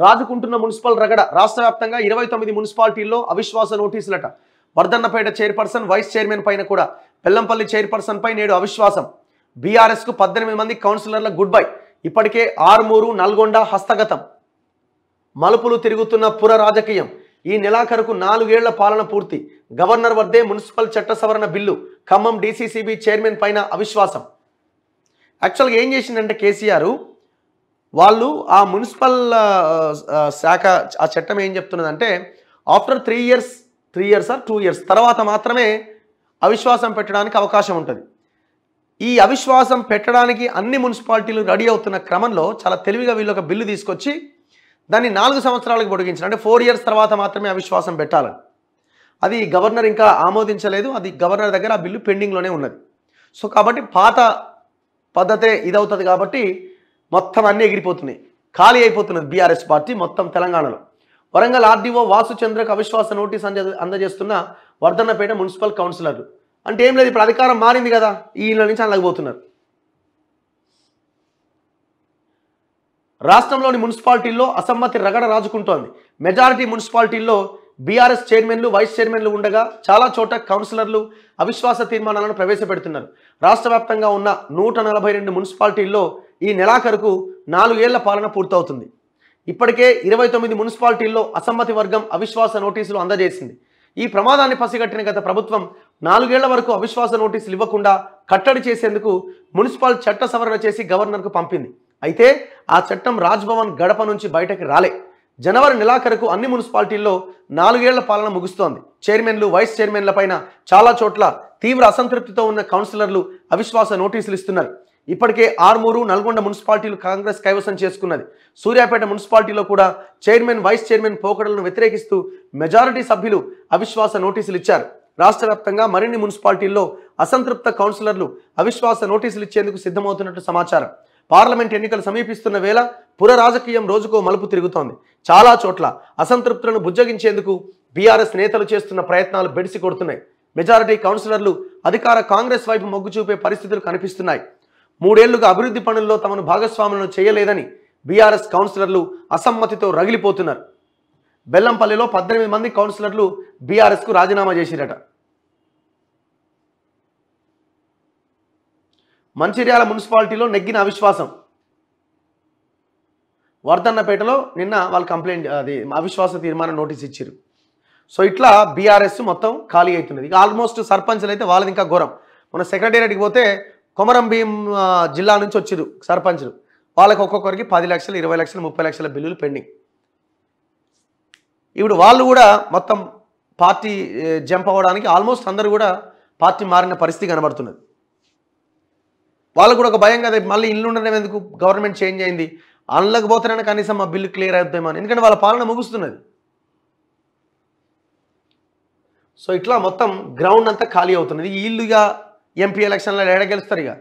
రాజుకుంటున్న municipal రగడ. రాష్ట్ర వ్యాప్తంగా 29 మున్సిపాలిటీల్లో అవిశ్వాస నోటీసులట. వర్ధన్నపేట చైర్పర్సన్, వైస్ చైర్మన్ పైన కూడా. బెల్లంపల్లి చైర్పర్సన్ పై నేడు అవిశ్వాసం. బీఆర్ఎస్ కు 18 మంది కౌన్సిలర్ల గుడ్ బై. ఇప్పటికే ఆర్మూరు, నల్గొండ హస్తగతం. మలుపులు తిరుగుతున్న పుర రాజకీయం. ఈ నెలాఖరుకు 4 ఏళ్ల పాలన పూర్తి. గవర్నర్ వద్దే మున్సిపల్ చట్ట సవరణ బిల్లు. ఖమ్మం డీసీసీబీ చైర్మన్ పైన అవిశ్వాసం. యాక్చువల్గా ఏం చేసిందంటే కేసీఆర్ వాళ్ళు ఆ మున్సిపల్ శాఖ ఆ చట్టం ఏం చెప్తున్నదంటే ఆఫ్టర్ 3 ఇయర్స్ ఆర్ 2 ఇయర్స్ తర్వాత మాత్రమే అవిశ్వాసం పెట్టడానికి అవకాశం ఉంటుంది. ఈ అవిశ్వాసం పెట్టడానికి అన్ని మున్సిపాలిటీలు రెడీ అవుతున్న క్రమంలో చాలా తెలివిగా వీళ్ళు ఒక బిల్లు తీసుకొచ్చి దాన్ని 4 సంవత్సరాలకు పొడిగించారు. అంటే 4 ఇయర్స్ తర్వాత మాత్రమే అవిశ్వాసం పెట్టాలని. అది గవర్నర్ ఇంకా ఆమోదించలేదు. అది గవర్నర్ దగ్గర ఆ బిల్లు పెండింగ్లోనే ఉన్నది. సో కాబట్టి పాత పద్ధతే ఇదవుతుంది కాబట్టి మొత్తం అన్నీ ఎగిరిపోతున్నాయి. ఖాళీ అయిపోతున్నది బీఆర్ఎస్ పార్టీ మొత్తం తెలంగాణలో. వరంగల్ ఆర్డీఓ వాసుచంద్రకు అవిశ్వాస నోటీస్ అందజేస్తున్న వర్ధన్నపేట మున్సిపల్ కౌన్సిలర్లు. అంటే ఏం లేదు, ఇప్పుడు అధికారం మారింది కదా, ఈ ఇళ్ళ నుంచి అనలేకపోతున్నారు. రాష్ట్రంలోని మున్సిపాలిటీల్లో అసమ్మతి రగడ రాజుకుంటోంది. మెజారిటీ మున్సిపాలిటీల్లో బీఆర్ఎస్ చైర్మన్లు, వైస్ చైర్మన్లు ఉండగా చాలా చోట కౌన్సిలర్లు అవిశ్వాస తీర్మానాలను ప్రవేశపెడుతున్నారు. రాష్ట్ర వ్యాప్తంగా ఉన్న 142 మున్సిపాలిటీల్లో ఈ నెలాఖరుకు 4 ఏళ్ల పాలన పూర్తవుతుంది. ఇప్పటికే 29 మున్సిపాలిటీల్లో అసమ్మతి వర్గం అవిశ్వాస నోటీసులు అందజేసింది. ఈ ప్రమాదాన్ని పసిగట్టిన గత ప్రభుత్వం 4 ఏళ్ల వరకు అవిశ్వాస నోటీసులు ఇవ్వకుండా కట్టడి చేసేందుకు మున్సిపల్ చట్ట సవరణ చేసి గవర్నర్కు పంపింది. అయితే ఆ చట్టం రాజ్భవన్ గడప నుంచి బయటకు రాలే. జనవరి నెలాఖరుకు అన్ని మున్సిపాలిటీల్లో 4 ఏళ్ల పాలన ముగుస్తోంది. చైర్మన్లు, వైస్ చైర్మన్ల పైన చాలా చోట్ల తీవ్ర అసంతృప్తితో ఉన్న కౌన్సిలర్లు అవిశ్వాస నోటీసులు ఇస్తున్నారు. ఇప్పటికే ఆర్మూరు, నల్గొండ మున్సిపాలిటీలు కాంగ్రెస్ కైవసం చేసుకున్నది. సూర్యాపేట మున్సిపాలిటీలో కూడా చైర్మన్, వైస్ చైర్మన్ పోకడలను వ్యతిరేకిస్తూ మెజారిటీ సభ్యులు అవిశ్వాస నోటీసులు ఇచ్చారు. రాష్ట్ర వ్యాప్తంగా మరిన్ని మున్సిపాలిటీల్లో అసంతృప్త కౌన్సిలర్లు అవిశ్వాస నోటీసులు ఇచ్చేందుకు సిద్ధమవుతున్నట్టు సమాచారం. పార్లమెంట్ ఎన్నికలు సమీపిస్తున్న వేళ పుర రాజకీయం రోజుకో మలుపు తిరుగుతోంది. చాలా చోట్ల అసంతృప్తులను బుజ్జగించేందుకు బీఆర్ఎస్ నేతలు చేస్తున్న ప్రయత్నాలు బెడిసి కొడుతున్నాయి. మెజారిటీ కౌన్సిలర్లు అధికార కాంగ్రెస్ వైపు మొగ్గు చూపే పరిస్థితులు కనిపిస్తున్నాయి. 3 ఏళ్లుగా అభివృద్ధి పనుల్లో తమను భాగస్వాములను చేయలేదని బీఆర్ఎస్ కౌన్సిలర్లు అసమ్మతితో రగిలిపోతున్నారు. బెల్లంపల్లిలో 18 మంది కౌన్సిలర్లు బీఆర్ఎస్కు రాజీనామా చేసిరట. మంచిర్యాల మున్సిపాలిటీలో నెగ్గిన అవిశ్వాసం. వర్ధన్నపేటలో నిన్న వాళ్ళు కంప్లైంట్ అవిశ్వాస తీర్మానం నోటీస్ ఇచ్చారు. సో ఇట్లా బీఆర్ఎస్ మొత్తం ఖాళీ అవుతున్నది. ఆల్మోస్ట్ సర్పంచ్లు అయితే వాళ్ళది ఇంకా ఘోరం. మన సెక్రటేరియట్కి పోతే కొమరం భీం జిల్లా నుంచి వచ్చారు సర్పంచ్లు. వాళ్ళకి ఒక్కొక్కరికి 10 లక్షలు, 20 లక్షలు, 30 లక్షల బిల్లులు పెండింగ్. ఇప్పుడు వాళ్ళు కూడా మొత్తం పార్టీ జంప్ అవ్వడానికి ఆల్మోస్ట్ అందరూ కూడా పార్టీ మారిన పరిస్థితి కనబడుతున్నది. వాళ్ళకు కూడా ఒక భయం కదా, మళ్ళీ ఇల్లు ఉండడం ఎందుకు, గవర్నమెంట్ చేంజ్ అయింది, అందులోకి పోతారని కనీసం మా బిల్లు క్లియర్ అవుతామో అని. ఎందుకంటే వాళ్ళ పాలన ముగుస్తున్నది. సో ఇట్లా మొత్తం గ్రౌండ్ అంతా ఖాళీ అవుతున్నది. వీళ్ళుగా ఎంపీ ఎలక్షన్లో ఎడ గెలుస్తారు. ఇక